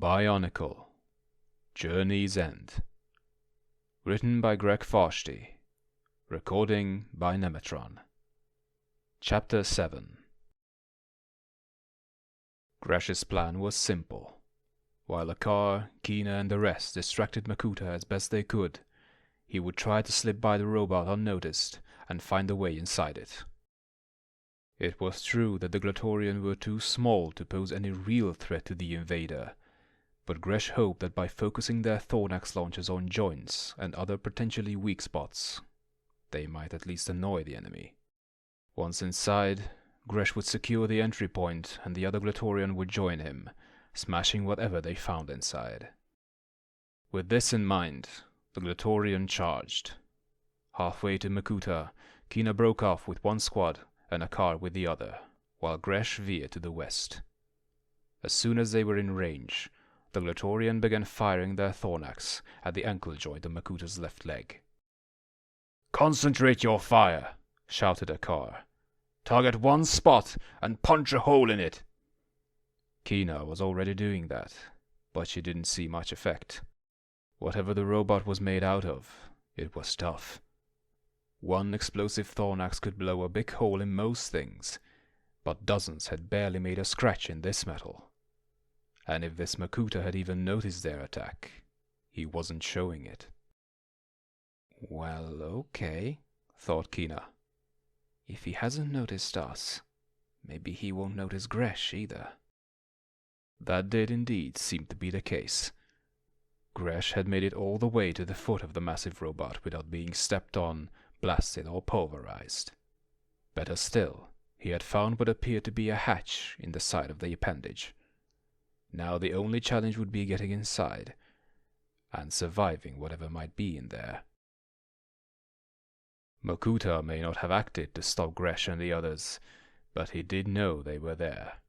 BIONICLE, Journey's End. Written by Gresh. Recording by Nemetron. Chapter 7. Gresh's plan was simple. While Akar, Kina and the rest distracted Makuta as best they could, he would try to slip by the robot unnoticed and find a way inside it. It was true that the Glatorian were too small to pose any real threat to the invader, but Gresh hoped that by focusing their Thornax launchers on joints and other potentially weak spots, they might at least annoy the enemy. Once inside, Gresh would secure the entry point and the other Glatorian would join him, smashing whatever they found inside. With this in mind, the Glatorian charged. Halfway to Makuta, Kina broke off with one squad and Akar with the other, while Gresh veered to the west. As soon as they were in range, the Glatorian began firing their Thornax at the ankle joint of Makuta's left leg. "Concentrate your fire," shouted Akar. "Target one spot and punch a hole in it." Kina was already doing that, but she didn't see much effect. Whatever the robot was made out of, it was tough. One explosive Thornax could blow a big hole in most things, but dozens had barely made a scratch in this metal. And if this Makuta had even noticed their attack, he wasn't showing it. "Well, okay," thought Kina. "If he hasn't noticed us, maybe he won't notice Gresh either." That did indeed seem to be the case. Gresh had made it all the way to the foot of the massive robot without being stepped on, blasted or pulverized. Better still, he had found what appeared to be a hatch in the side of the appendage. Now the only challenge would be getting inside, and surviving whatever might be in there. Makuta may not have acted to stop Gresh and the others, but he did know they were there.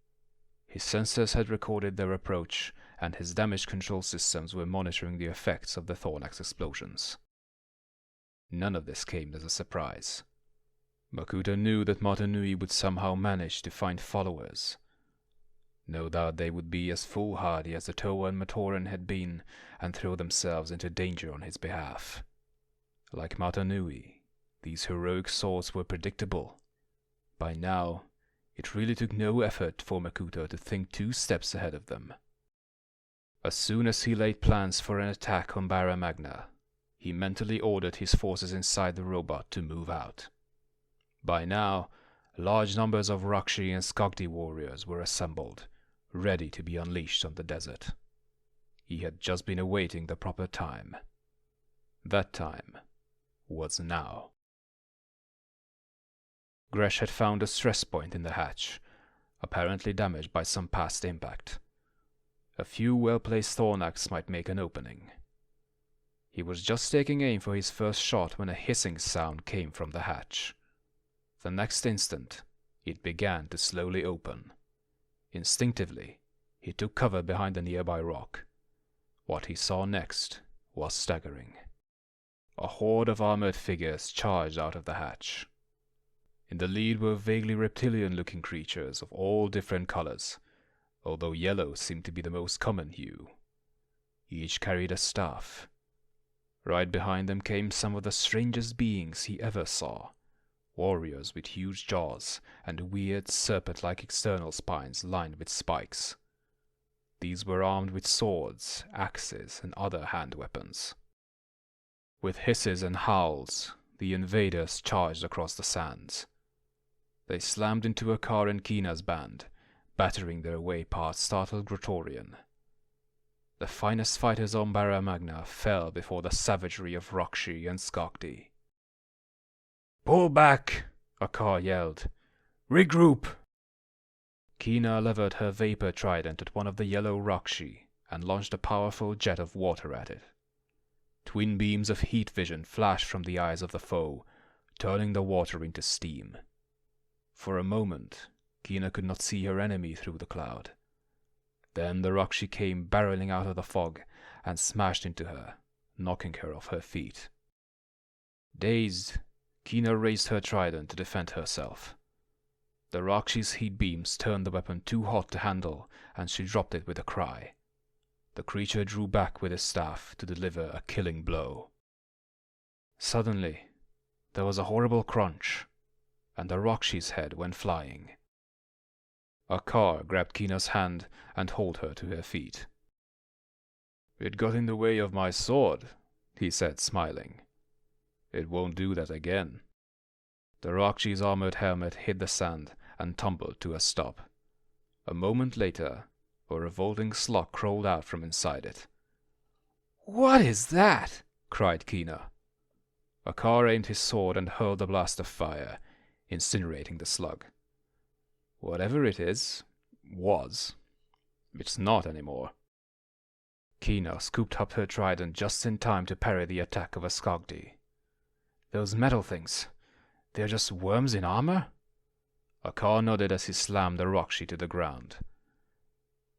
His sensors had recorded their approach, and his damage control systems were monitoring the effects of the Thornax explosions. None of this came as a surprise. Makuta knew that Matanui would somehow manage to find followers. No doubt they would be as foolhardy as the Toa and Matoran had been, and throw themselves into danger on his behalf. Like Matanui, these heroic souls were predictable. By now, it really took no effort for Makuta to think 2 steps ahead of them. As soon as he laid plans for an attack on Barra Magna, he mentally ordered his forces inside the robot to move out. By now, large numbers of Rakshi and Skogdi warriors were assembled, ready to be unleashed on the desert. He had just been awaiting the proper time. That time was now. Gresh had found a stress point in the hatch, apparently damaged by some past impact. A few well-placed Thornax might make an opening. He was just taking aim for his first shot when a hissing sound came from the hatch. The next instant, it began to slowly open. Instinctively, he took cover behind a nearby rock. What he saw next was staggering. A horde of armored figures charged out of the hatch. In the lead were vaguely reptilian-looking creatures of all different colors, although yellow seemed to be the most common hue. Each carried a staff. Right behind them came some of the strangest beings he ever saw. Warriors with huge jaws and weird serpent-like external spines lined with spikes. These were armed with swords, axes, and other hand weapons. With hisses and howls, the invaders charged across the sands. They slammed into Akar and Kina's band, battering their way past startled Glatorian. The finest fighters on Barra Magna fell before the savagery of Rakshi and Skogdi. "Pull back!" Akar yelled. "Regroup!" Kina levered her vapor trident at one of the yellow Rakshi and launched a powerful jet of water at it. Twin beams of heat vision flashed from the eyes of the foe, turning the water into steam. For a moment, Kina could not see her enemy through the cloud. Then the Rakshi came barreling out of the fog and smashed into her, knocking her off her feet. Dazed, Kina raised her trident to defend herself. The Rakshi's heat beams turned the weapon too hot to handle, and she dropped it with a cry. The creature drew back with his staff to deliver a killing blow. Suddenly, there was a horrible crunch, and the Rokshi's head went flying. A car grabbed Kina's hand and hauled her to her feet. "It got in the way of my sword," he said, smiling. "It won't do that again." The Rokshi's armored helmet hit the sand and tumbled to a stop. A moment later, a revolting slug crawled out from inside it. "What is that?" cried Kina. A car aimed his sword and hurled a blast of fire, incinerating the slug. "Whatever it is, was. It's not anymore." Kina scooped up her trident just in time to parry the attack of a Skagdi. "Those metal things, they're just worms in armor?" Akar nodded as he slammed the Rokshi to the ground.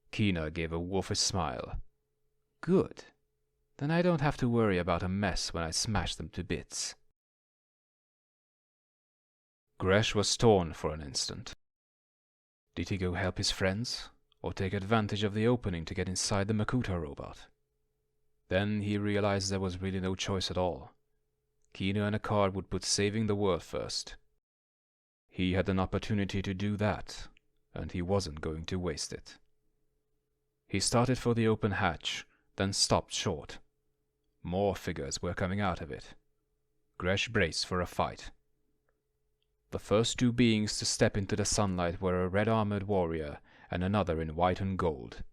Kina gave a wolfish smile. "Good. Then I don't have to worry about a mess when I smash them to bits." Gresh was torn for an instant. Did he go help his friends, or take advantage of the opening to get inside the Makuta robot? Then he realized there was really no choice at all. Kina and Akar would put saving the world first. He had an opportunity to do that, and he wasn't going to waste it. He started for the open hatch, then stopped short. More figures were coming out of it. Gresh braced for a fight. The first two beings to step into the sunlight were a red-armored warrior and another in white and gold.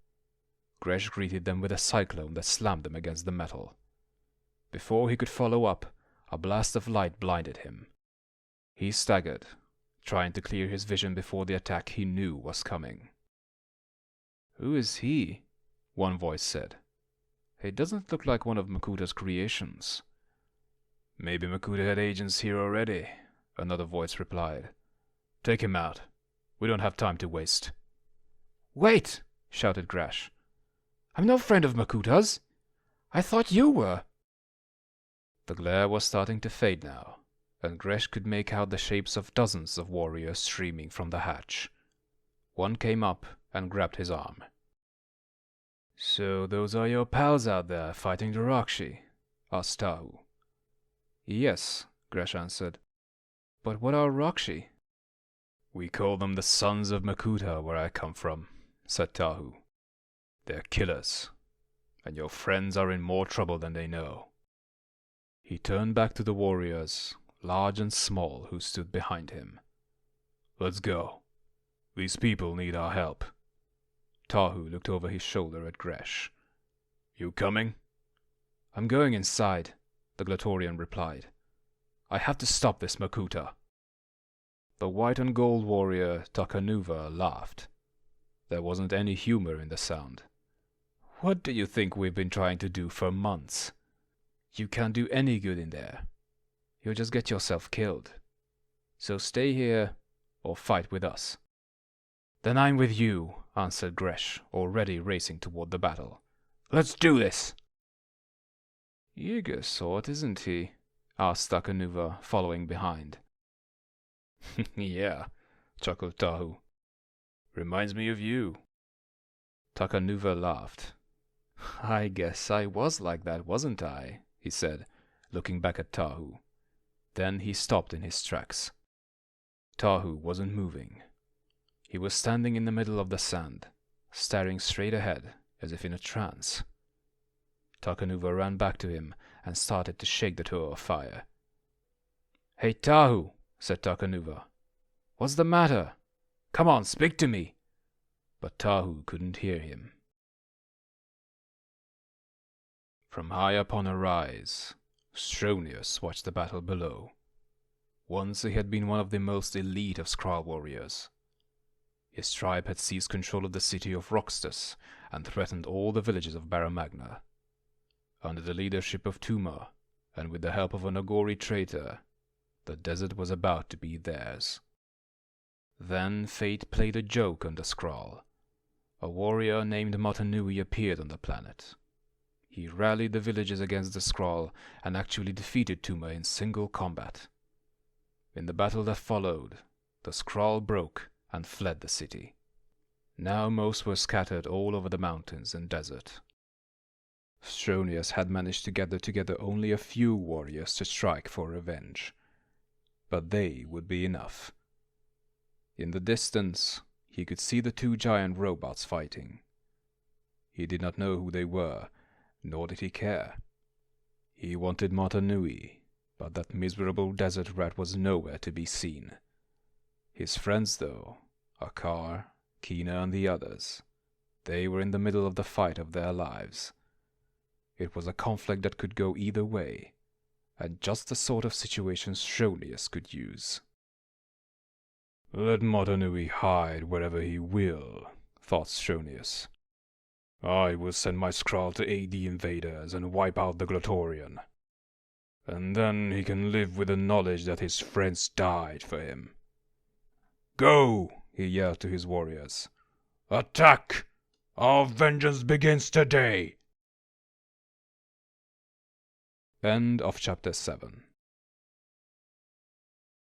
Gresh greeted them with a cyclone that slammed them against the metal. Before he could follow up, a blast of light blinded him. He staggered, trying to clear his vision before the attack he knew was coming. "Who is he?" one voice said. "He doesn't look like one of Makuta's creations." "Maybe Makuta had agents here already," another voice replied. "Take him out. We don't have time to waste." "Wait!" shouted Gresh. "I'm no friend of Makuta's. I thought you were." The glare was starting to fade now, and Gresh could make out the shapes of dozens of warriors streaming from the hatch. One came up and grabbed his arm. "So those are your pals out there fighting the Rokshi?" asked Tahu. "Yes," Gresh answered. "But what are Rokshi?" "We call them the Sons of Makuta where I come from," said Tahu. "They're killers, and your friends are in more trouble than they know." He turned back to the warriors, large and small, who stood behind him. "Let's go. These people need our help." Tahu looked over his shoulder at Gresh. "You coming?" "I'm going inside," the Glatorian replied. "I have to stop this Makuta." The white and gold warrior Takanuva laughed. There wasn't any humor in the sound. "What do you think we've been trying to do for months? You can't do any good in there. You'll just get yourself killed. So stay here or fight with us." "Then I'm with you," answered Gresh, already racing toward the battle. "Let's do this!" "Eager sort, isn't he?" asked Takanuva, following behind. "Yeah," chuckled Tahu. "Reminds me of you." Takanuva laughed. "I guess I was like that, wasn't I?" he said, looking back at Tahu. Then he stopped in his tracks. Tahu wasn't moving. He was standing in the middle of the sand, staring straight ahead, as if in a trance. Takanuva ran back to him and started to shake the tower of fire. "Hey, Tahu," said Takanuva. "What's the matter? Come on, speak to me." But Tahu couldn't hear him. From high up on a rise, Stronius watched the battle below. Once he had been one of the most elite of Skrull warriors. His tribe had seized control of the city of Roxtus and threatened all the villages of Baromagna. Under the leadership of Tuma, and with the help of a Nagori traitor, the desert was about to be theirs. Then fate played a joke on the Skrull. A warrior named Matanui appeared on the planet. He rallied the villagers against the Skrull and actually defeated Tuma in single combat. In the battle that followed, the Skrull broke and fled the city. Now most were scattered all over the mountains and desert. Stronius had managed to gather together only a few warriors to strike for revenge, but they would be enough. In the distance, he could see the two giant robots fighting. He did not know who they were, nor did he care. He wanted Mata Nui, but that miserable desert rat was nowhere to be seen. His friends, though, Akar, Kina, and the others, they were in the middle of the fight of their lives. It was a conflict that could go either way, and just the sort of situation Stronius could use. "Let Mata Nui hide wherever he will," thought Stronius. "I will send my Skrull to aid the invaders and wipe out the Glotorian. And then he can live with the knowledge that his friends died for him. Go!" he yelled to his warriors. "Attack! Our vengeance begins today!" End of chapter 7.